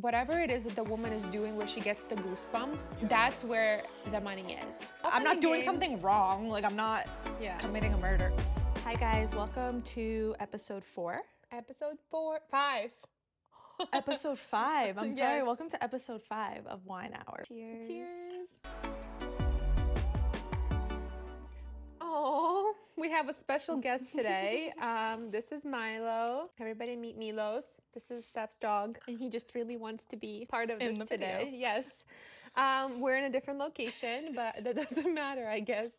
whatever it is that the woman is doing where she gets the goosebumps, that's where the money is. I'm not doing something wrong. Like, I'm not committing a murder. Hi guys, welcome to episode 4. Episode 5. Episode 5. I'm sorry. Yes. Welcome to episode 5 of Wine Hour. Cheers. Cheers. Oh, we have a special guest today. This is Milo. Everybody meet Milos. This is Steph's dog, and he just really wants to be part of this today. Video. Yes. We're in a different location, but that doesn't matter, I guess,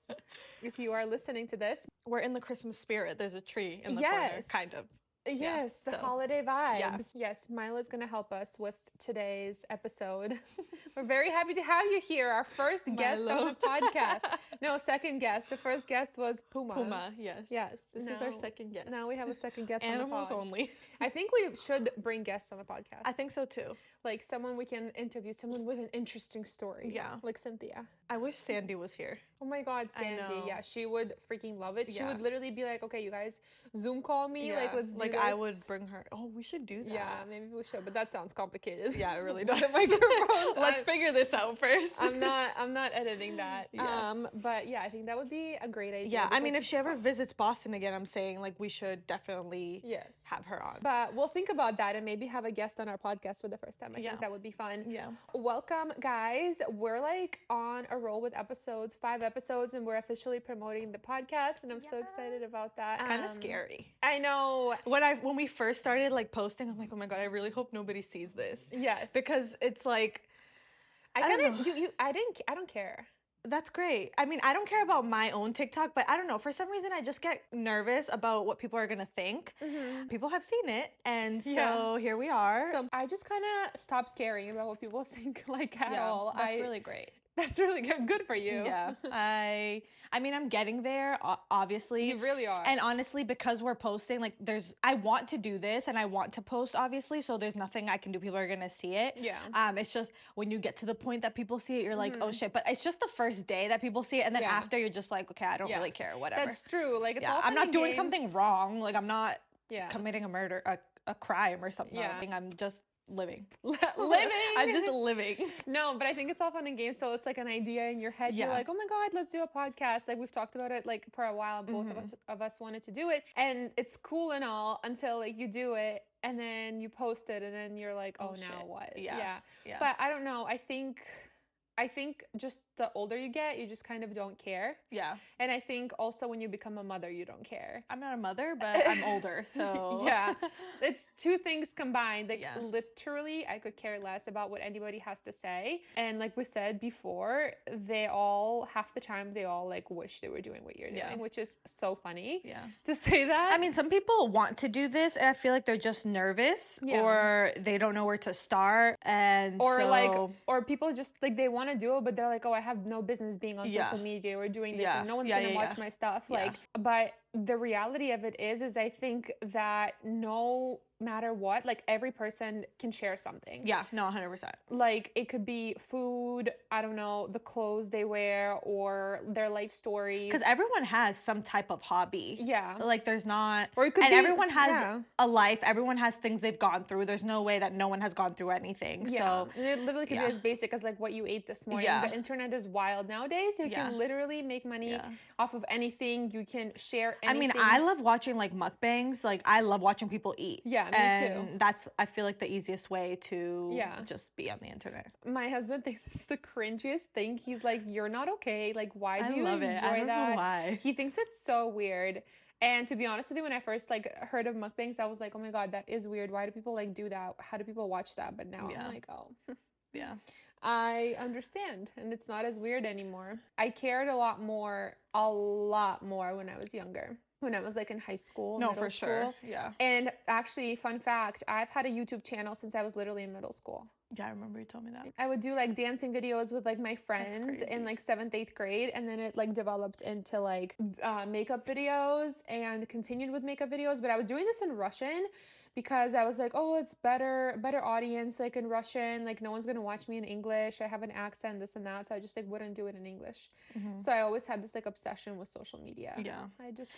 if you are listening to this. We're in the Christmas spirit. There's a tree in the corner, kind of. Yes, the holiday vibes. Yes, Milo's going to help us with today's episode. We're very happy to have you here, our first guest on the podcast. No, second guest. The first guest was Puma. Puma, yes. Yes. This is our second guest. Now we have a second guest on the Animals pod. only. I think we should bring guests on the podcast. I think so too. Like someone we can interview, someone with an interesting story. Yeah. Like Cynthia. I wish Sandy was here. Oh my God, Sandy. Yeah, she would freaking love it. She would literally be like, okay, you guys, Zoom call me. Yeah. Like, let's do this. I would bring her. Oh, we should do that. Yeah, maybe we should, but that sounds complicated. Yeah, it really does. The microphones. Let's figure this out first. I'm not editing that. Yeah. But yeah, I think that would be a great idea. Yeah, I mean, if she ever visits Boston again, I'm saying like we should definitely have her on. But we'll think about that and maybe have a guest on our podcast for the first time. I think that would be fun. Yeah. Welcome, guys. We're like on a roll with episodes, 5 episodes, and we're officially promoting the podcast, and I'm so excited about that. Kind of scary. I know. When we first started like posting, I'm like, oh my God, I really hope nobody sees this. Yes. Because it's like, I don't care. That's great. I mean, I don't care about my own TikTok, but I don't know. For some reason, I just get nervous about what people are going to think. Mm-hmm. People have seen it. And so here we are. So I just kind of stopped caring about what people think like at all. That's really great. That's really good. Good for you. Yeah. I mean, I'm getting there, obviously. You really are. And honestly, because we're posting, like I want to do this and I want to post, obviously. So there's nothing I can do. People are going to see it. Yeah. It's just when you get to the point that people see it, you're like, oh shit. But it's just the first day that people see it. And then after you're just like, okay, I don't really care, whatever. That's true. Like it's all I'm not doing games. Something wrong. Like I'm not committing a murder, a crime or something. Yeah. I'm just living. I'm just living. No, but I think it's all fun and games. So it's like an idea in your head. You're like, oh my God, let's do a podcast. Like we've talked about it like for a while. Both of us wanted to do it, and it's cool and all until like you do it and then you post it and then you're like, oh now what? Yeah. But I don't know. I think just the older you get, you just kind of don't care. Yeah. And I think also when you become a mother, you don't care. I'm not a mother, but I'm older, so. Yeah. It's two things combined. Like literally, I could care less about what anybody has to say. And like we said before, half the time, they all like wish they were doing what you're doing, which is so funny to say that. I mean, some people want to do this and I feel like they're just nervous or they don't know where to start. Or people just like, they want to do it, but they're like, oh, I have no business being on social media or doing this and no one's gonna watch my stuff. Like, but the reality of it is I think that no matter what, like every person can share something. Yeah, no, 100%. Like it could be food, I don't know, the clothes they wear or their life stories. Because everyone has some type of hobby. Yeah. Like there's not, or it could be, everyone has a life. Everyone has things they've gone through. There's no way that no one has gone through anything. Yeah. So and it literally could be as basic as like what you ate this morning. Yeah. The internet is wild nowadays. You can literally make money off of anything. You can share anything. I mean, I love watching like mukbangs. Like I love watching people eat. Yeah, me too. That's, I feel like, the easiest way to just be on the internet. My husband thinks it's the cringiest thing. He's like, you're not okay. Like, why do you enjoy that? I don't know why. He thinks it's so weird. And to be honest with you, when I first like heard of mukbangs, I was like, oh my God, that is weird. Why do people like do that? How do people watch that? But now I'm like, oh. Yeah. I understand, and it's not as weird anymore. I cared a lot more when I was younger. When I was like in high school, middle school. Sure. Yeah. And actually, fun fact, I've had a YouTube channel since I was literally in middle school. Yeah, I remember you told me that. I would do like dancing videos with like my friends in like 7th, 8th grade. And then it like developed into like makeup videos and continued with makeup videos. But I was doing this in Russian because I was like, oh, it's better audience like in Russian, like no one's gonna watch me in English. I have an accent, this and that, so I just like wouldn't do it in English. So I always had this like obsession with social media. Yeah. I just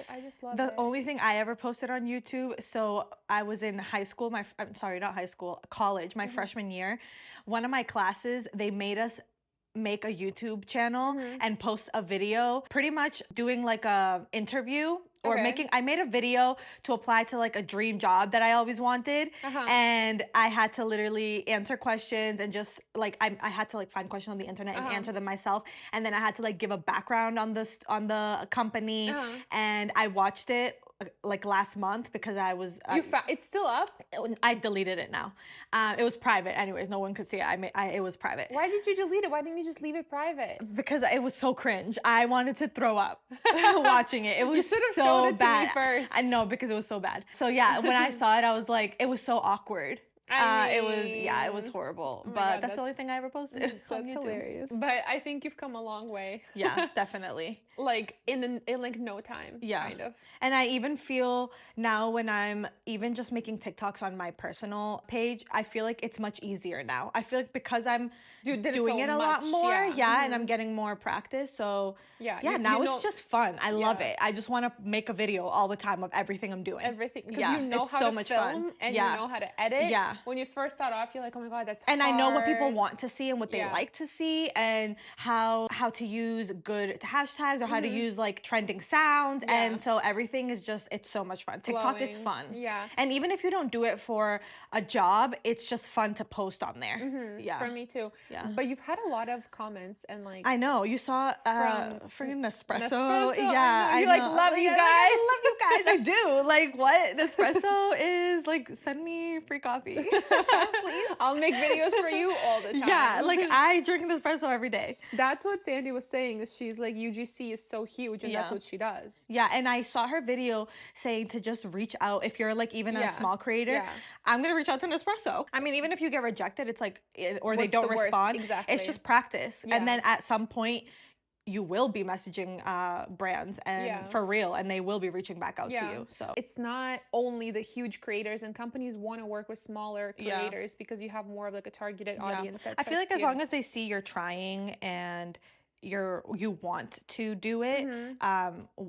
love The it. only thing I ever posted on YouTube, so I was in high school, I'm sorry, not high school, college, my freshman year. One of my classes, they made us make a YouTube channel and post a video, pretty much doing like a interview or I made a video to apply to like a dream job that I always wanted. And I had to literally answer questions and just like, I had to like find questions on the internet and answer them myself. And then I had to like give a background on the company. And I watched it like last month because I was it's still up? I deleted it now. It was private anyways, no one could see it. It was private. Why did you delete it? Why didn't you just leave it private? Because it was so cringe. I wanted to throw up watching it. It was you should have so showed it bad. to me first. I know, because it was so bad. So yeah, when I saw it, I was like, it was so awkward. It was horrible. Oh but God, that's the only thing I ever posted. That's hilarious. But I think you've come a long way. Yeah, definitely. Like in like no time. Yeah. Kind of. And I even feel now when I'm even just making TikToks on my personal page, I feel like it's much easier now. I feel like because I'm doing it a lot more, and I'm getting more practice. So now it's just fun. I love it. I just want to make a video all the time of everything I'm doing. Everything. Because you know how to film and you know how to edit. Yeah. When you first start off, you're like, oh my God, that's hard. And I know what people want to see and what they like to see, and how to use good hashtags or how to use like trending sounds. And so everything is just, it's so much fun. TikTok is fun. Yeah. And even if you don't do it for a job, it's just fun to post on there. Yeah. For me too. Yeah. But you've had a lot of comments and like. I know. You saw freaking Nespresso. Nespresso. Yeah. You like love you guys. I love you guys. I do. Like what? Nespresso is like, send me free coffee. Please. I'll make videos for you all the time. Yeah. Like I drink Nespresso every day. That's what Sandy was saying, is she's like, UGC is so huge and that's what she does. Yeah. And I saw her video saying to just reach out if you're like even a small creator. I'm going to reach out to Nespresso. I mean, even if you get rejected, it's like, or they don't respond. Exactly. It's just practice. And then at some point, you will be messaging brands and for real, and they will be reaching back out to you. So it's not only the huge creators, and companies want to work with smaller creators because you have more of like a targeted audience. That I feel like as long as they see you're trying and you want to do it,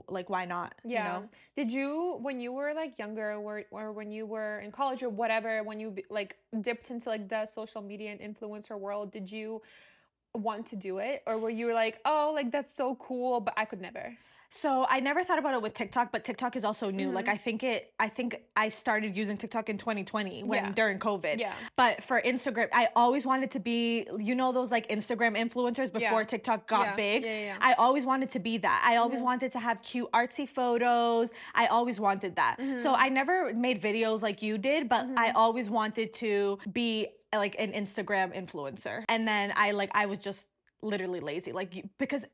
like why not? Yeah. You know? Did you, when you were like younger, or when you were in college or whatever, when you like dipped into like the social media and influencer world, did you want to do it, or were you like, oh, like that's so cool, but I could never? So I never thought about it with TikTok, but TikTok is also new. Like I think I started using TikTok in 2020 during COVID. Yeah. But for Instagram, I always wanted to be, you know, those like Instagram influencers before TikTok got big. Yeah. I always wanted to be that. I always wanted to have cute artsy photos. I always wanted that. So I never made videos like you did, but I always wanted to be like an Instagram influencer. And then I was just literally lazy, because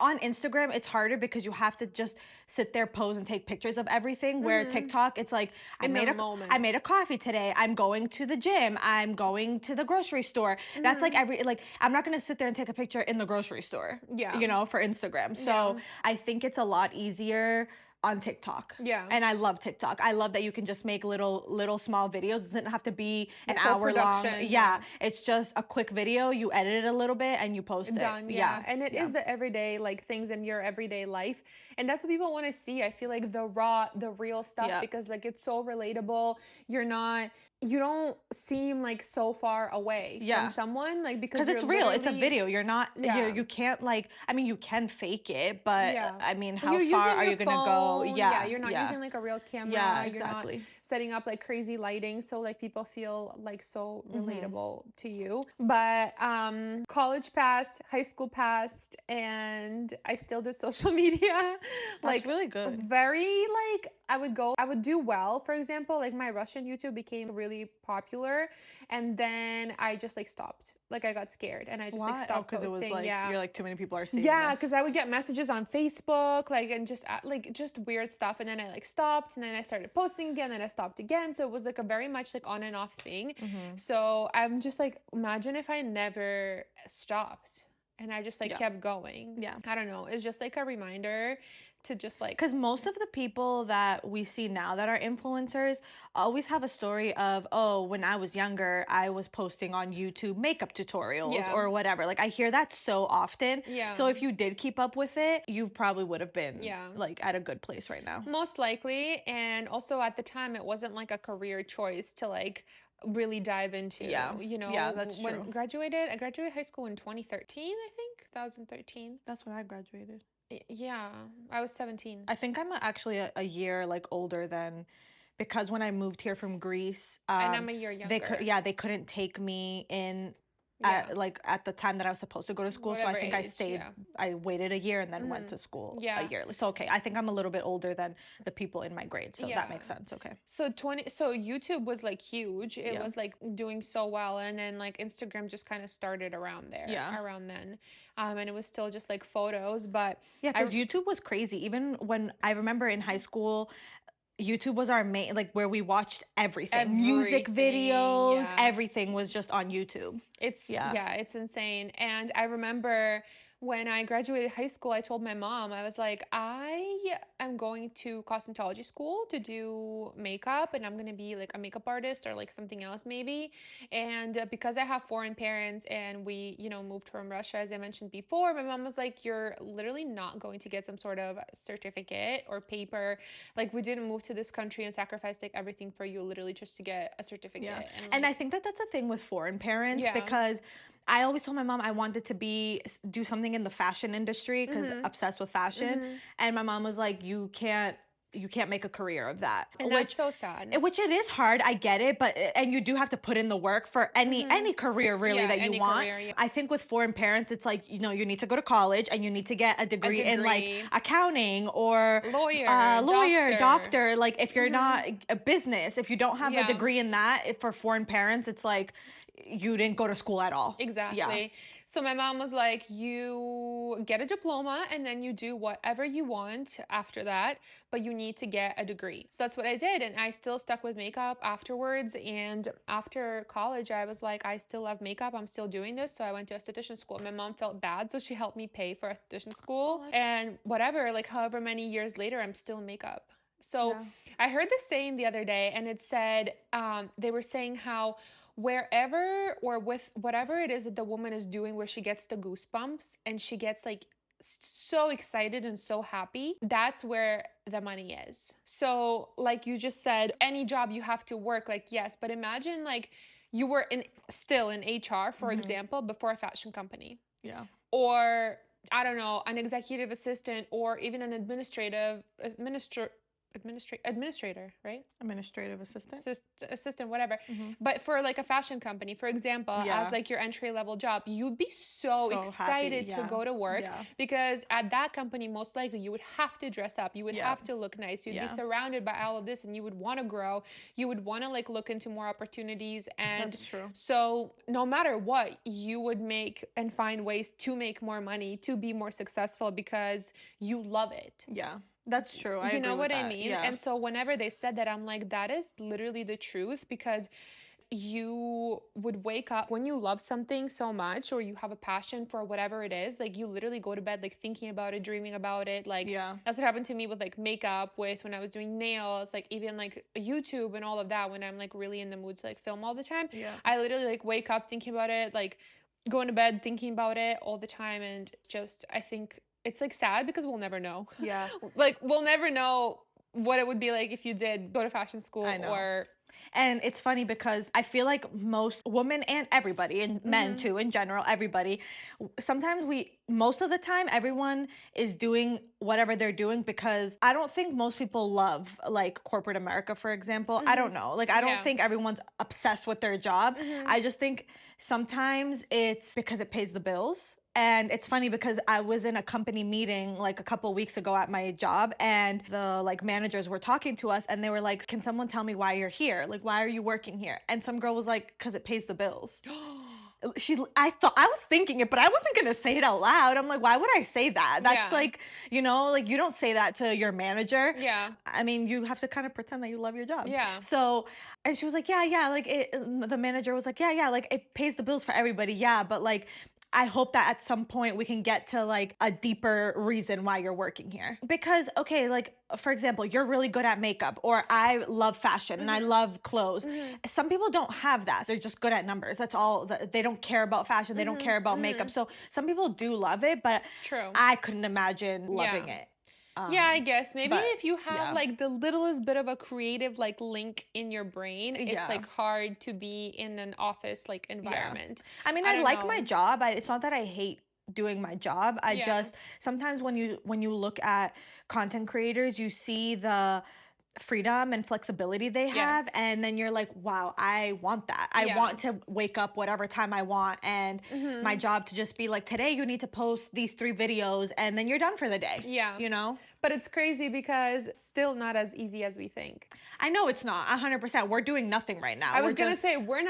on Instagram, it's harder because you have to just sit there, pose, and take pictures of everything. Where TikTok, it's like, I made a coffee today. I'm going to the gym. I'm going to the grocery store. That's like I'm not gonna sit there and take a picture in the grocery store. Yeah. You know, for Instagram. So I think it's a lot easier on TikTok. Yeah. And I love TikTok. I love that you can just make little small videos. It doesn't have to be an hour long. Yeah. It's just a quick video. You edit it a little bit and you post it. Done. Yeah. And it is the everyday like things in your everyday life. And that's what people want to see. I feel like the real stuff, because like it's so relatable. You don't seem like so far away from someone, like because it's real. It's a video. You're not, you can't like, I mean, you can fake it, but I mean, how far are you going to go? Yeah. You're not using like a real camera. Yeah, exactly. You're not setting up like crazy lighting. So like people feel like so relatable to you. But college passed, high school passed, and I still did social media. That's really good. Very like, I would do well, for example, like my Russian YouTube became really popular, and then I just like stopped. Like I got scared and I just like stopped posting. Because it was like, you're like, too many people are seeing this. Because I would get messages on Facebook, like, and just weird stuff, and then I like stopped, and then I started posting again, and I stopped again. So it was like a very much like on and off thing. So I'm just like, imagine if I never stopped and I just like kept going. Yeah. I don't know. It's just like a reminder to just like, because most of the people that we see now that are influencers always have a story of, oh, when I was younger, I was posting on YouTube makeup tutorials or whatever. Like I hear that so often. So if you did keep up with it, you probably would have been like at a good place right now. Most likely. And also at the time, it wasn't like a career choice to like really dive into, you know. Yeah, that's when true. I graduated high school in 2013, I think 2013. That's when I graduated. Yeah, I was 17. I think I'm actually a year like older than, because when I moved here from Greece, and I'm a year younger. they couldn't take me in at the time that I was supposed to go to school. Whatever so I think age, I stayed, I waited a year and then went to school a year. So okay, I think I'm a little bit older than the people in my grade. So that makes sense. Okay. So YouTube was like huge. It was like doing so well, and then like Instagram just kind of started around there. Around then. And it was still just like photos, but because YouTube was crazy. Even when I remember in high school, YouTube was our main, like where we watched everything. Music videos, everything was just on YouTube. It's it's insane. And I remember when I graduated high school, I told my mom, I was like, I am going to cosmetology school to do makeup, and I'm going to be like a makeup artist or like something else maybe. And because I have foreign parents and we, you know, moved from Russia, as I mentioned before, my mom was like, you're literally not going to get some sort of certificate or paper. Like, we didn't move to this country and sacrifice like everything for you literally just to get a certificate. Yeah. And I think that that's a thing with foreign parents, because I always told my mom I wanted to do something in the fashion industry, because obsessed with fashion. And my mom was like, you can't make a career of that. And that's so sad. Which it is hard, I get it, but and you do have to put in the work for any career really that you want. I think with foreign parents, it's like, you know, you need to go to college and you need to get a degree in like accounting or lawyer, doctor. Like if you're not a business, if you don't have a degree in that, for foreign parents, it's like you didn't go to school at all. Exactly. Yeah. So my mom was like, you get a diploma and then you do whatever you want after that, but you need to get a degree. So that's what I did. And I still stuck with makeup afterwards. And after college, I was like, I still love makeup. I'm still doing this. So I went to esthetician school. My mom felt bad, so she helped me pay for esthetician school. And whatever, like however many years later, I'm still in makeup. So I heard this saying the other day, and it said, they were saying how wherever or with whatever it is that the woman is doing where she gets the goosebumps and she gets like so excited and so happy, that's where the money is. So like you just said, any job you have to work, like yes, but imagine like you were still in HR, for example, before a fashion company. Yeah. Or I don't know, an executive assistant or even an administrator, right? Administrative assistant. Assistant, whatever. But for like a fashion company, for example, as like your entry level job, you'd be so excited to go to work because at that company, most likely you would have to dress up, you would have to look nice, you'd be surrounded by all of this, and you would want to grow, you would want to like look into more opportunities. And that's true. So no matter what, you would make and find ways to make more money, to be more successful because you love it. Yeah. That's true. You know what I mean? Yeah. And so whenever they said that, I'm like, that is literally the truth, because you would wake up when you love something so much, or you have a passion for whatever it is, like you literally go to bed like thinking about it, dreaming about it. Like that's what happened to me with like makeup, with when I was doing nails, like even like YouTube and all of that, when I'm like really in the mood to like film all the time. I literally like wake up thinking about it, like going to bed thinking about it all the time. And just, I think it's like sad because we'll never know. Yeah. Like we'll never know what it would be like if you did go to fashion school. Or and it's funny because I feel like most women and everybody, and men too in general, everybody, sometimes most of the time, everyone is doing whatever they're doing because I don't think most people love like corporate America, for example. I don't know. Like, I don't think everyone's obsessed with their job. I just think sometimes it's because it pays the bills. And it's funny because I was in a company meeting like a couple weeks ago at my job, and the like managers were talking to us, and they were like, can someone tell me why you're here? Like, why are you working here? And some girl was like, because it pays the bills. I was thinking it, but I wasn't going to say it out loud. I'm like, why would I say that? That's like, you know, like you don't say that to your manager. Yeah. I mean, you have to kind of pretend that you love your job. Yeah. So, and she was like, yeah, like the manager was like, yeah, like it pays the bills for everybody. Yeah. But like, I hope that at some point we can get to like a deeper reason why you're working here. Because, okay, like for example, you're really good at makeup, or I love fashion and I love clothes. Some people don't have that. They're just good at numbers. That's all. They don't care about fashion. They don't care about makeup. So some people do love it, but I couldn't imagine loving it. Yeah, I guess maybe if you have like the littlest bit of a creative like link in your brain, it's like hard to be in an office like environment. I mean, I like my job. It's not that I hate doing my job. I just sometimes when you look at content creators, you see the freedom and flexibility they have, and then you're like, wow, I want that. I want to wake up whatever time I want, and my job to just be like, today you need to post these 3 videos, and then you're done for the day. You know? But it's crazy because still not as easy as we think. I know it's not 100%. We're doing nothing right now. I was gonna say we're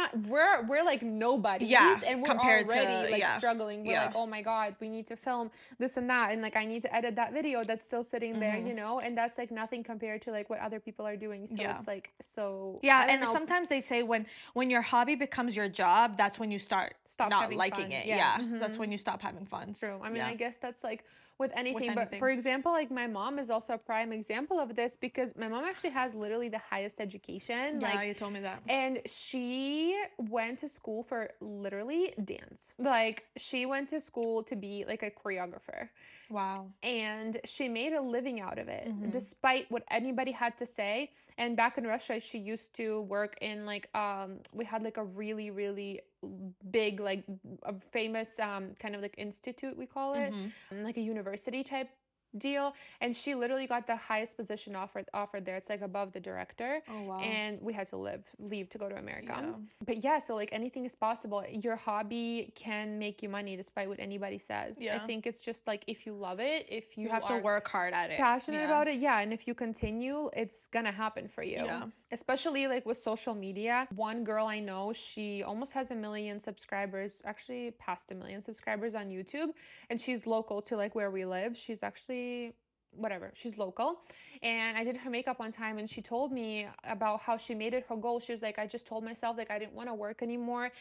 like nobodies, and we're already like struggling. We're like, oh my god, we need to film this and that, and like I need to edit that video that's still sitting there, you know, and that's like nothing compared to like what other people are doing. So it's like and sometimes they say when your hobby becomes your job, that's when you stop not liking it. That's when you stop having fun. True. I mean, I guess that's like with anything. But for example, like my mom is also a prime example of this, because my mom actually has literally the highest education. Yeah, you told me that. And she went to school for literally dance. Like she went to school to be like a choreographer. Wow. And she made a living out of it, despite what anybody had to say. And back in Russia, she used to work in like, we had like a really, really big, like a famous kind of like institute, we call it, like a university type deal, and she literally got the highest position offered there. It's like above the director. Oh wow. And we had to leave to go to America. But yeah, so like anything is possible. Your hobby can make you money despite what anybody says. I think it's just like if you love it, if you have to work hard at it, passionate about it, and if you continue, it's gonna happen for you. Especially like with social media. One girl I know, she almost has 1 million subscribers, actually past 1 million subscribers on YouTube, and she's local to like where we live. She's actually she's local, and I did her makeup one time, and she told me about how she made it her goal. She was like, I just told myself like I didn't want to work anymore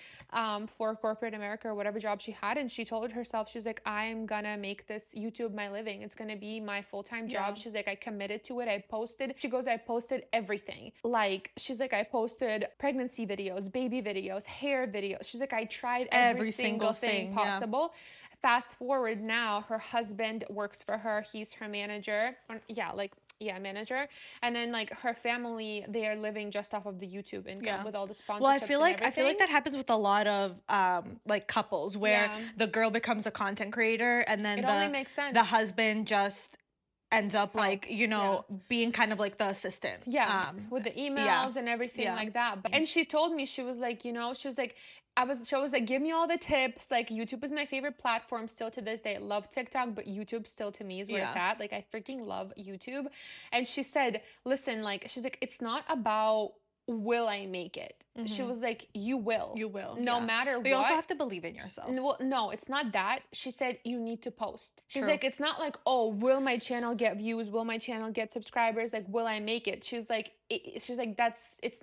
for corporate America or whatever job she had, and she told herself, she's like, I'm gonna make this YouTube my living. It's gonna be my full-time job. She's like, I committed to it. I posted everything. Like she's like, I posted pregnancy videos, baby videos, hair videos. She's like, I tried every single thing possible. Fast forward now, her husband works for her. He's her manager. Manager. And then like her family, they are living just off of the YouTube income with all the sponsorships. Well, I feel like that happens with a lot of like couples where the girl becomes a content creator, and then only makes sense. The husband just ends up like, you know, being kind of like the assistant. With the emails and everything like that. And she told me, she was like, you know, she was like, give me all the tips. Like YouTube is my favorite platform still to this day. I love TikTok, but YouTube still to me is where it's at. Like I freaking love YouTube. And she said, listen, like, she's like, it's not about will I make it? She was like, you will. You will. No matter what. But you also have to believe in yourself. No, it's not that. She said, you need to post. She's like, it's not like, oh, will my channel get views? Will my channel get subscribers? Like, will I make it? She's like, it's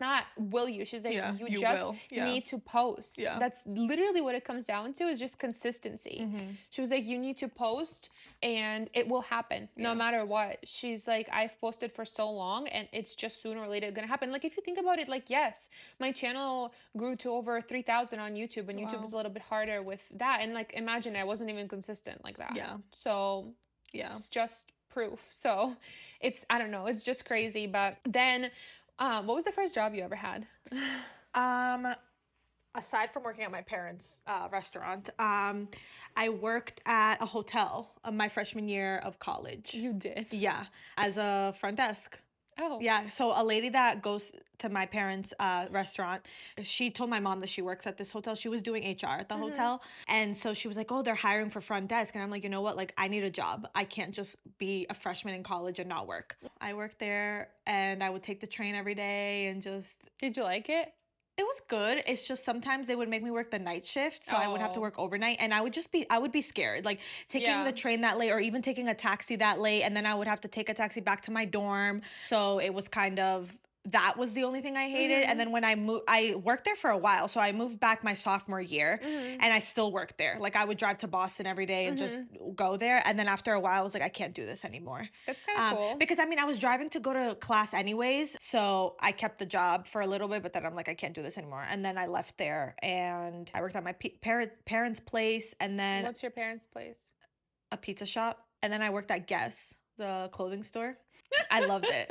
not will you. She's like, you just need to post. That's literally what it comes down to, is just consistency. She was like, you need to post and it will happen no matter what. She's like, I've posted for so long and it's just sooner or later gonna happen. Like if you think about it, like yes, my channel grew to over 3,000 on YouTube, and YouTube is a little bit harder with that. And like imagine I wasn't even consistent like that. So it's just proof. So it's, I don't know, it's just crazy. But then what was the first job you ever had? Aside from working at my parents' restaurant, I worked at a hotel my freshman year of college. You did? Yeah, as a front desk. Oh. Yeah, so a lady that goes to my parents' restaurant, she told my mom that she works at this hotel. She was doing HR at the hotel. And so she was like, oh, they're hiring for front desk. And I'm like, you know what? Like, I need a job. I can't just be a freshman in college and not work. I worked there, and I would take the train every day and just... Did you like it? It was good. It's just sometimes they would make me work the night shift, so I would have to work overnight, and I would be scared, like taking the train that late or even taking a taxi that late, and then I would have to take a taxi back to my dorm. So it was kind of that was the only thing I hated. And then when I worked there for a while. So I moved back my sophomore year and I still worked there. Like I would drive to Boston every day and just go there. And then after a while, I was like, I can't do this anymore. That's kind of cool. Because I mean, I was driving to go to class anyways. So I kept the job for a little bit, but then I'm like, I can't do this anymore. And then I left there and I worked at my parents' place. And then what's your parents' place? A pizza shop. And then I worked at Guess, the clothing store. I loved it.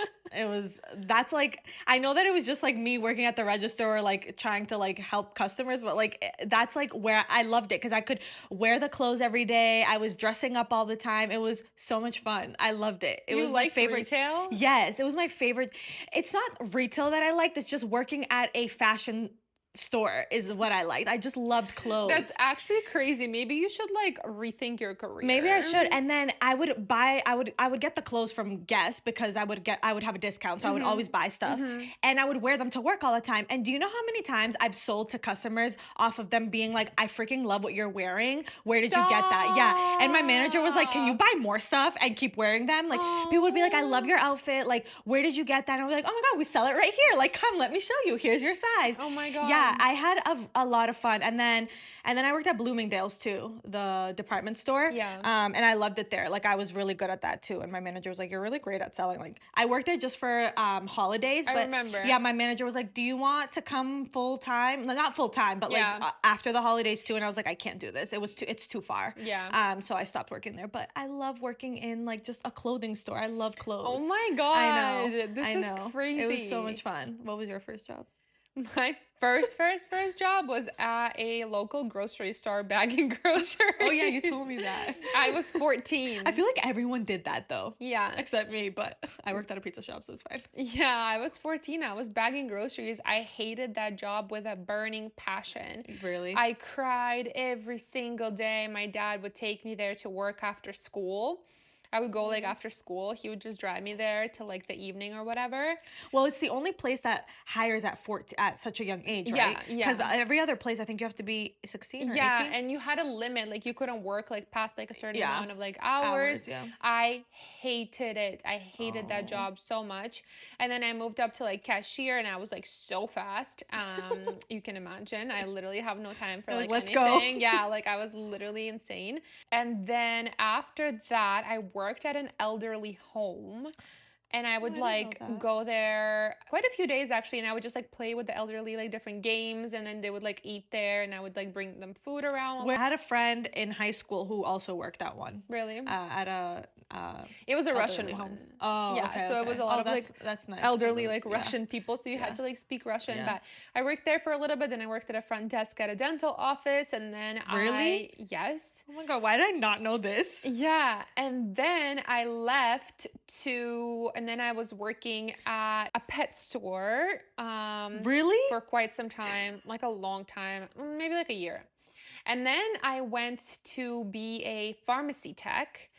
That's like, I know that it was just like me working at the register or like trying to like help customers, but like that's like where I loved it because I could wear the clothes every day. I was dressing up all the time. It was so much fun. I loved it. It was my favorite. Retail? Yes, it was my favorite. It's not retail that I liked. It's just working at a fashion store is what I liked. I just loved clothes. That's actually crazy. Maybe you should like rethink your career. Maybe I should. And then I would get the clothes from Guess because I would have a discount. So I would always buy stuff and I would wear them to work all the time. And do you know how many times I've sold to customers off of them being like, I freaking love what you're wearing. Where did you get that? Yeah. And my manager was like, can you buy more stuff and keep wearing them? Like people would be like, I love your outfit. Like, where did you get that? And I was like, oh my God, we sell it right here. Like, come, let me show you. Here's your size. Oh my God. Yeah. I had a lot of fun. And then I worked at Bloomingdale's too, the department store. Yeah. And I loved it there. Like I was really good at that too. And my manager was like, you're really great at selling. Like I worked there just for holidays. But I remember. Yeah, my manager was like, do you want to come full time? Not full time, but like after the holidays too. And I was like, I can't do this. It's too far. Yeah. So I stopped working there. But I love working in like just a clothing store. I love clothes. Oh my God. I know. Is crazy. It was so much fun. What was your first job? My first job was at a local grocery store bagging groceries. Oh yeah, you told me that. I was 14. I feel like everyone did that though. Yeah. Except me, but I worked at a pizza shop, so it's fine. Yeah, I was 14. I was bagging groceries. I hated that job with a burning passion. Really? I cried every single day. My dad would take me there to work after school. I would go like after school. He would just drive me there till like the evening or whatever. Well, it's the only place that hires at such a young age, right? Yeah. Because every other place, I think you have to be 16 or 18. Yeah, and you had a limit. Like you couldn't work like past like a certain amount of like hours. Yeah. I hated it. I hated that job so much. And then I moved up to like cashier, and I was like so fast. You can imagine. I literally have no time for like let's anything. Go. Yeah, like I was literally insane. And then after that, I worked at an elderly home. And I would like go there quite a few days actually, and I would just like play with the elderly, like different games, and then they would like eat there, and I would like bring them food around. I had a friend in high school who also worked at one. Really? At a it was a Russian home. Oh, yeah. Okay, so it was a lot of like that's nice. elderly like Russian people, so you had to like speak Russian. But I worked there for a little bit, then I worked at a front desk at a dental office, and then yes. Oh my God, why did I not know this? Yeah, and then I left and then I was working at a pet store. Really? For quite some time, like a long time, maybe like a year. And then I went to be a pharmacy tech.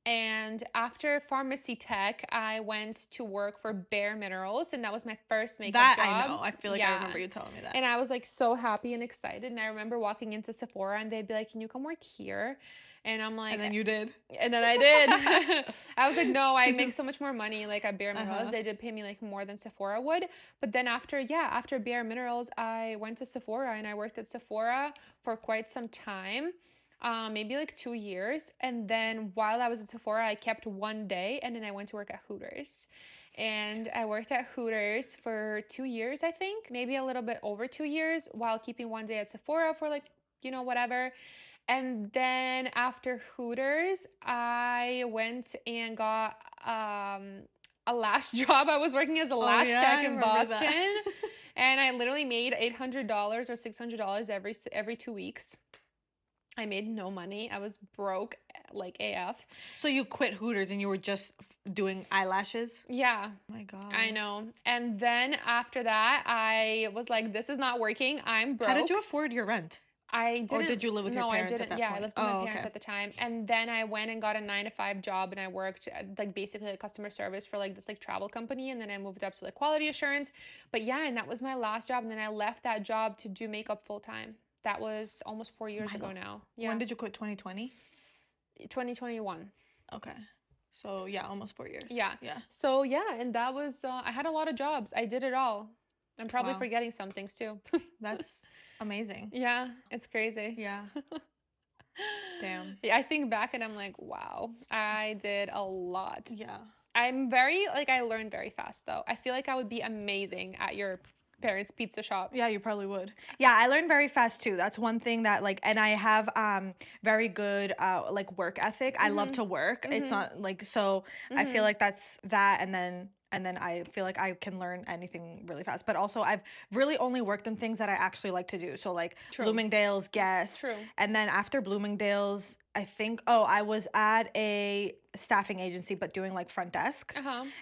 And after pharmacy tech, I went to work for Bare Minerals, and that was my first makeup job. I know. I feel like I remember you telling me that. And I was like so happy and excited. And I remember walking into Sephora, and they'd be like, "Can you come work here?" And I'm like, and then you did. And then I did. I was like, no, I make so much more money like at Bare Minerals. They did pay me like more than Sephora would. But then after Bare Minerals, I went to Sephora, and I worked at Sephora for quite some time. Maybe like 2 years. And then while I was at Sephora, I kept one day, and then I went to work at Hooters. And I worked at Hooters for 2 years, I think, maybe a little bit over 2 years, while keeping one day at Sephora for like, whatever. And then after Hooters, I went and got a lash job. I was working as a lash tech in Boston. And I literally made $800 or $600 every 2 weeks. I made no money. I was broke like AF. So you quit Hooters and you were just doing eyelashes? Yeah. Oh my God. I know. And then after that, I was like, this is not working. I'm broke. How did you afford your rent? I didn't. Or did you live with your parents at that point? Yeah, I lived with my parents at the time. And then I went and got a 9-to-5 job, and I worked like basically like customer service for like this like travel company. And then I moved up to like quality assurance. But yeah, and that was my last job. And then I left that job to do makeup full time. That was almost 4 years ago now. Yeah. When did you quit? 2020? 2021. Okay. So yeah, almost 4 years. Yeah. Yeah. So yeah, and that was I had a lot of jobs. I did it all. I'm probably forgetting some things too. That's amazing. Yeah, it's crazy. Yeah. Damn. Yeah, I think back and I'm like, wow, I did a lot. Yeah. I'm very like I learned very fast though. I feel like I would be amazing at your parents' pizza shop. Yeah, you probably would. Yeah, I learned very fast too. That's one thing that like, and I have very good like work ethic. I love to work. It's not like so. I feel like that's that, and then I feel like I can learn anything really fast. But also, I've really only worked in things that I actually like to do. So like Bloomingdale's, Guess, and then after Bloomingdale's, I think I was at a staffing agency, but doing like front desk,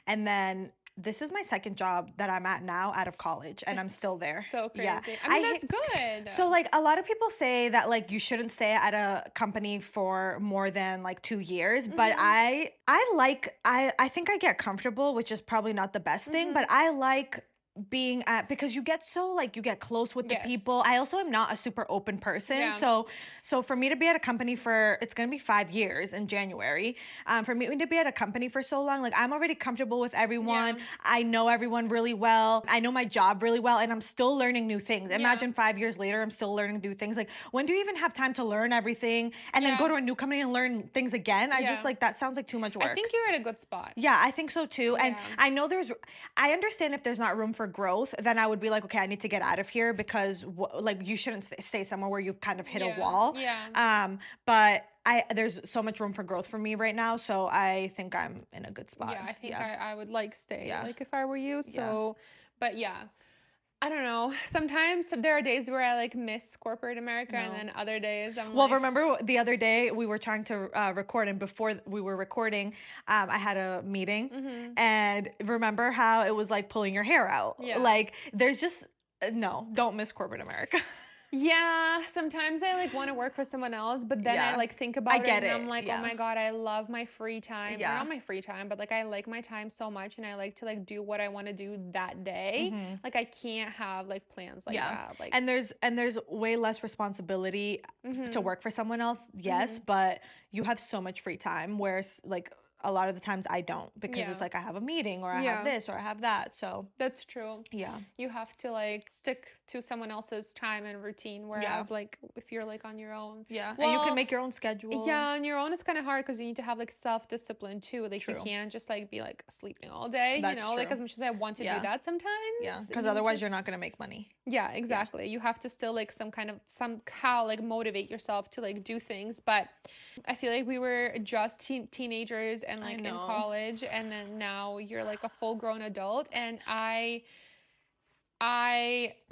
and then this is my second job that I'm at now out of college, and I'm still there. So crazy. Yeah. I mean, that's good. So like a lot of people say that like you shouldn't stay at a company for more than like 2 years, but I think I get comfortable, which is probably not the best thing, but I like being at, because you get so like you get close with the people. I also am not a super open person, so for me to be at a company for, it's gonna be 5 years in January, for me to be at a company for so long, like I'm already comfortable with everyone. I know everyone really well, I know my job really well, and I'm still learning new things. Imagine 5 years later I'm still learning new things. Like, when do you even have time to learn everything and then go to a new company and learn things again? I just like, that sounds like too much work. I think you're at a good spot. Yeah, I think so too. And I know I understand if there's not room for growth, then I would be like, okay, I need to get out of here, because like you shouldn't stay somewhere where you've kind of hit a wall. But there's so much room for growth for me right now, so I think I'm in a good spot. Yeah, I think I would like stay, like if I were you. So, but yeah. I don't know. Sometimes there are days where I like miss corporate America, and then other days I'm well, remember the other day we were trying to record, and before we were recording, I had a meeting, and remember how it was like pulling your hair out? Like, there's just no, don't miss corporate America. Yeah, sometimes I like want to work for someone else, but then I like think about it and I'm like, oh my God, I love my free time. Or not my free time, but like I like my time so much, and I like to like do what I want to do that day. Like I can't have like plans like that. Like, and there's way less responsibility to work for someone else, yes, but you have so much free time, whereas like a lot of the times I don't, because it's like I have a meeting, or I have this, or I have that. So that's true. Yeah, you have to like stick to someone else's time and routine, whereas like if you're like on your own, well, and you can make your own schedule. Yeah, on your own it's kind of hard, because you need to have like self-discipline too. Like you can't just like be like sleeping all day. That's you know, like as much as I want to do that sometimes. Because otherwise you're not gonna make money. Yeah, exactly. You have to still like somehow like motivate yourself to like do things. But I feel like we were just teenagers and like in college, and then now you're like a full-grown adult, and I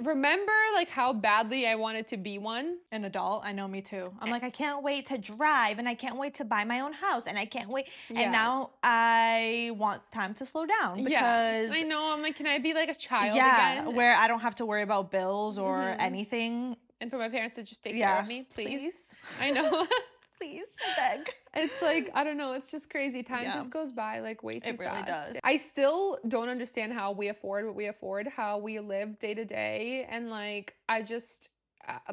remember like how badly I wanted to be an adult. I know, me too. I'm like, I can't wait to drive, and I can't wait to buy my own house, and I can't wait. And now I want time to slow down, because I know, I'm like, can I be like a child again? Where I don't have to worry about bills or anything. And for my parents to just take care of me, please. I know. Please, I beg. It's like, I don't know, it's just crazy. Time just goes by like way too fast. It really does. I still don't understand how we afford what we afford, how we live day to day, and like I just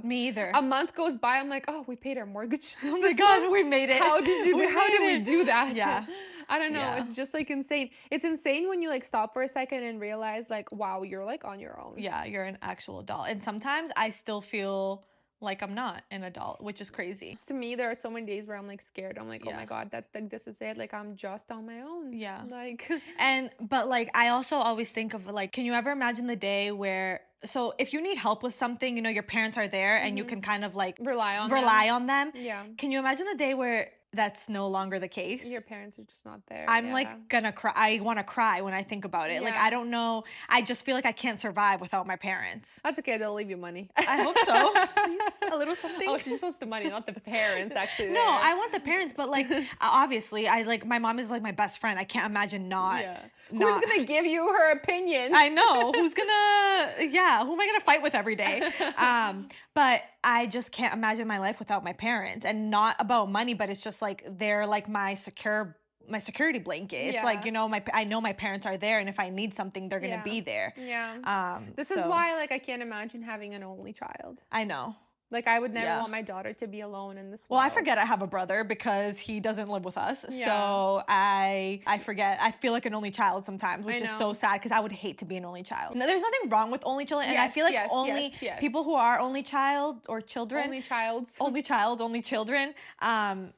me either. A month goes by, I'm like, oh, we paid our mortgage. Oh my God, we made it. How did we do that? Yeah. I don't know. It's just like insane. It's insane when you like stop for a second and realize like, wow, you're like on your own. Yeah, you're an actual adult. And sometimes I still feel like I'm not an adult, which is crazy. To me, there are so many days where I'm like scared. I'm like, oh my God, that like this is it. Like I'm just on my own. Yeah. Like but like I also always think of like, can you ever imagine the day where, so if you need help with something, you know, your parents are there and you can kind of like rely on them. Yeah. Can you imagine the day where that's no longer the case? Your parents are just not there. I'm like gonna cry. I want to cry when I think about it. Like, I don't know. I just feel like I can't survive without my parents. That's okay. They'll leave you money. I hope so. A little something. Oh, she just wants the money, not the parents, actually. No, I want the parents, but like, obviously, I like, my mom is like my best friend. I can't imagine not. Who's gonna give you her opinion? I know. Who am I gonna fight with every day? But I just can't imagine my life without my parents, and not about money, but it's just like they're like my security blanket. It's like, you know, I know my parents are there, and if I need something, they're gonna be there. Yeah. This is why like I can't imagine having an only child. I know. Like, I would never want my daughter to be alone in this world. Well, I forget I have a brother because he doesn't live with us. Yeah. So I forget. I feel like an only child sometimes, which is so sad because I would hate to be an only child. No, there's nothing wrong with only children. And I feel like people who are only child or children. Only childs. Only child, only children,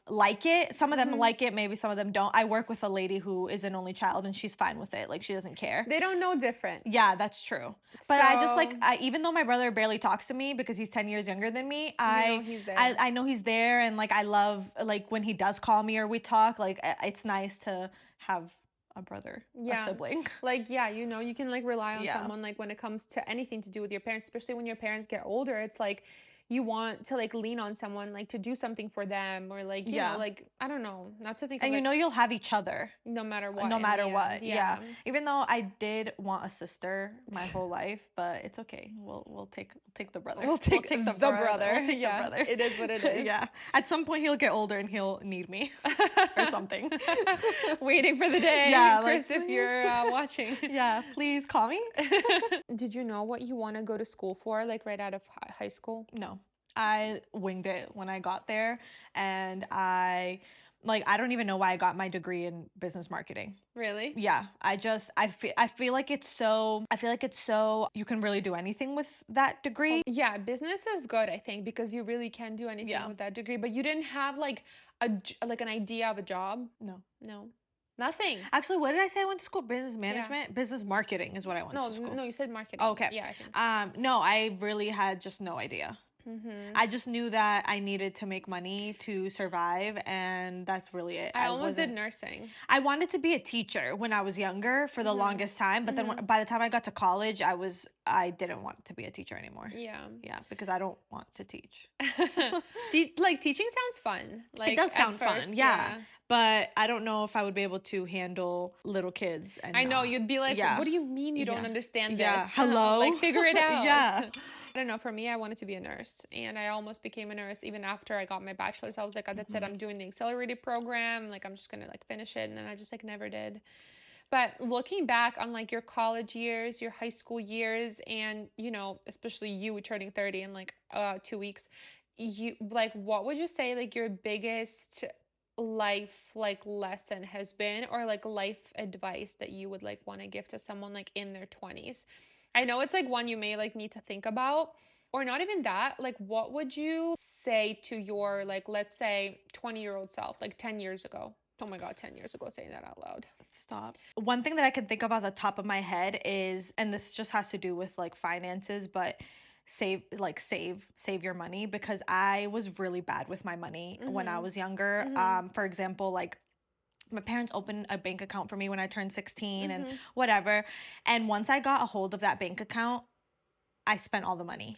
like it. Some of them like it, maybe some of them don't. I work with a lady who is an only child and she's fine with it. Like, she doesn't care. They don't know different. Yeah, that's true. But I just like, even though my brother barely talks to me because he's 10 years younger than me, I know he's there, and like, I love, like, when he does call me or we talk, like, it's nice to have a brother, a sibling. Like, you know, you can like rely on someone, like, when it comes to anything to do with your parents, especially when your parents get older. It's like, you want to like lean on someone, like, to do something for them, or like, you know, like, I don't know, not to think and of, you know, you'll have each other no matter what. No matter what. Yeah. Even though I did want a sister my whole life, but it's okay. We'll take the brother. We'll take the brother. We'll take the brother. It is what it is. Yeah. At some point he'll get older and he'll need me or something. Waiting for the day. Chris, like, if you're watching. Yeah, please call me. Did you know what you want to go to school for, like, right out of high school? No. I winged it when I got there, and I don't even know why I got my degree in business marketing. Really? Yeah. I feel like it's so you can really do anything with that degree. Yeah, business is good, I think, because you really can do anything with that degree, but you didn't have like an idea of a job? No. Nothing. Actually, what did I say I went to school? Business management? Yeah. Business marketing is what I went to school. No, you said marketing. Oh, okay. Yeah, I think. No, I really had just no idea. I just knew that I needed to make money to survive, and that's really it. I almost did nursing. I wanted to be a teacher when I was younger for the longest time, but then by the time I got to college, I didn't want to be a teacher anymore. Yeah, because I don't want to teach. Like, teaching sounds fun. Like, it does sound fun, yeah. But I don't know if I would be able to handle little kids. And I know, you'd be like, what do you mean you don't understand this? Yeah, hello? Like, figure it out. Yeah. I don't know, for me, I wanted to be a nurse, and I almost became a nurse even after I got my bachelor's. I was like, that's it, I'm doing the accelerated program, like, I'm just gonna like finish it, and then I just like never did. But looking back on like your college years, your high school years, and, you know, especially you turning 30 in like 2 weeks, you like, what would you say like your biggest life like lesson has been, or like life advice that you would like want to give to someone like in their 20s? I know it's like one you may like need to think about, or not even that. Like, what would you say to your, like, let's say 20-year-old self, like 10 years ago? Oh my God, 10 years ago, saying that out loud. Stop. One thing that I can think of off the top of my head is, and this just has to do with like finances, but save your money, because I was really bad with my money when I was younger. For example, like, my parents opened a bank account for me when I turned 16 and whatever. And once I got a hold of that bank account, I spent all the money.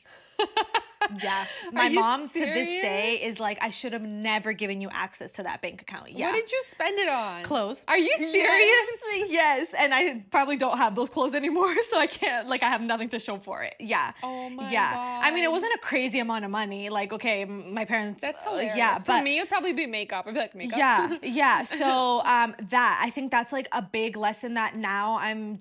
Yeah. My mom to this day is like, I should have never given you access to that bank account. Yeah. What did you spend it on? Clothes. Are you serious? Yes. And I probably don't have those clothes anymore, so I can't, like, I have nothing to show for it. Yeah. Oh my God. I mean, it wasn't a God. crazy amount of money. Like, okay, my parents. That's hilarious. Yeah. For me, it'd probably be makeup. I'd be like, makeup. Yeah. Yeah. So I think that's like a big lesson that now I'm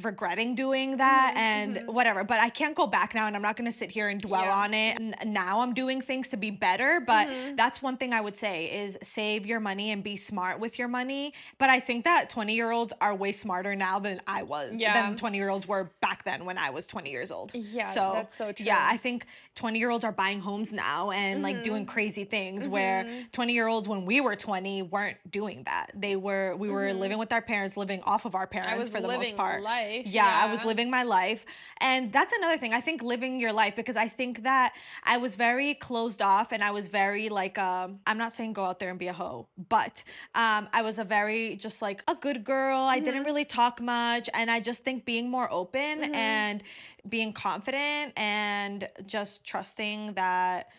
regretting doing that and whatever, but I can't go back now, and I'm not going to sit here and dwell on it. And now I'm doing things to be better, but that's one thing I would say is save your money and be smart with your money. But I think that 20-year-olds are way smarter now than I was, than 20-year-olds were back then when I was 20 years old. Yeah, so that's so true. Yeah, I think 20-year-olds are buying homes now and like doing crazy things where 20-year-olds when we were 20 weren't doing that. We were living with our parents, living off of our parents for the most part. Life. Yeah, I was living my life. And that's another thing. I think living your life, because I think that I was very closed off, and I was very like, I'm not saying go out there and be a hoe, but I was a very just like a good girl. I didn't really talk much. And I just think being more open and being confident and just trusting that,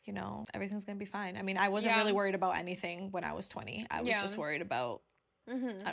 you know, everything's going to be fine. I mean, I wasn't really worried about anything when I was 20. I was just worried about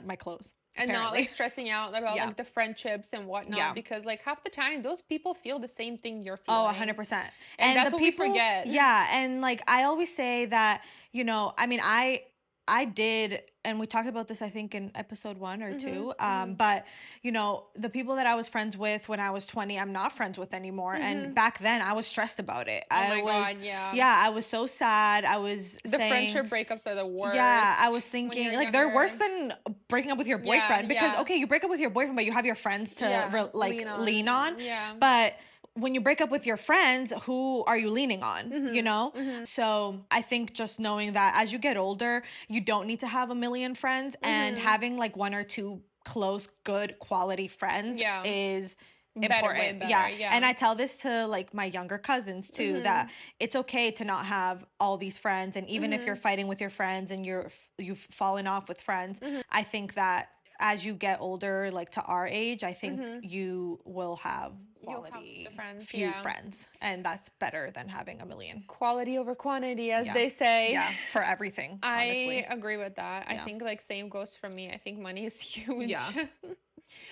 my clothes. And not like stressing out about like the friendships and whatnot, because like half the time those people feel the same thing you're feeling. Oh, 100%. And that's what we forget. Yeah, and like I always say that, you know, I mean, I I did, and we talked about this, I think, in episode 1 or 2. But, you know, the people that I was friends with when I was 20, I'm not friends with anymore. And back then, I was stressed about it. Oh my God, yeah. Yeah, I was so sad. I was the friendship breakups are the worst. Yeah, I was thinking, like, they're worse than breaking up with your boyfriend. Because, okay, you break up with your boyfriend, but you have your friends to, lean on. Yeah. But when you break up with your friends, who are you leaning on, you know? So I think just knowing that as you get older, you don't need to have a million friends, and having like 1 or 2 close, good, quality friends is important. Better, yeah. And I tell this to like my younger cousins too, that it's okay to not have all these friends. And even if you're fighting with your friends and you've fallen off with friends, I think that as you get older, like to our age, I think you will have quality few friends, and that's better than having a million. Quality over quantity, as they say. Yeah, for everything, honestly. I agree with that. I think like same goes for me. I think money is huge. Yeah.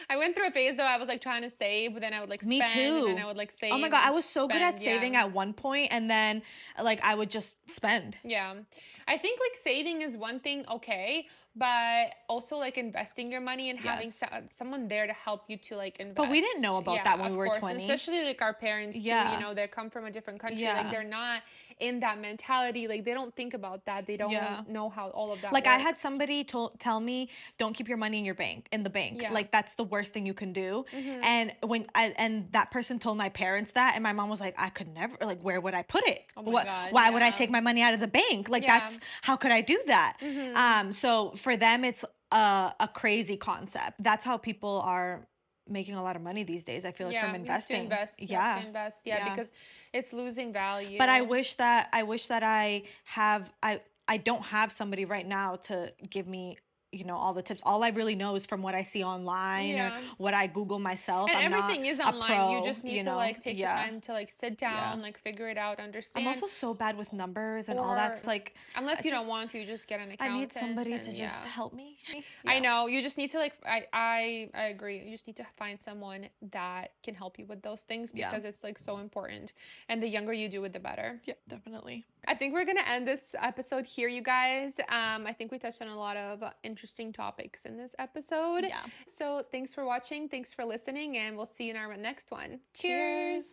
I went through a phase though, I was like trying to save, but then I would like spend. Me too. And then I would like save. Oh my God, I was so good at saving at one point, and then like I would just spend. Yeah. I think like saving is one thing, okay, but also like investing your money and having someone there to help you to like invest. But we didn't know about that when we were 20. And especially like our parents too, you know, they come from a different country. Like they're not in that mentality. Like they don't think about that. They don't know how all of that like works. I had somebody tell me, don't keep your money in the bank. Like that's the worst thing you can do. And and that person told my parents that, and my mom was like, I could never, like, where would I put it? Oh my God, why would I take my money out of the bank? Like that's, how could I do that? So for them, it's a crazy concept. That's how people are making a lot of money these days, I feel like, from investing. To invest, because it's losing value. But I wish that I don't have somebody right now to give me, you know, all the tips. All I really know is from what I see online or what I Google myself. And everything is online. You just need to like take the time to like sit down, like figure it out, understand. I'm also so bad with numbers and all that. Like, unless you don't want to, you just get an accountant. I need somebody to just help me. I know. You just need to like, I agree. You just need to find someone that can help you with those things, because it's like so important. And the younger you do it, the better. Yeah, definitely. I think we're going to end this episode here, you guys. I think we touched on a lot of interesting topics in this episode. Yeah. So thanks for watching. Thanks for listening. And we'll see you in our next one. Cheers.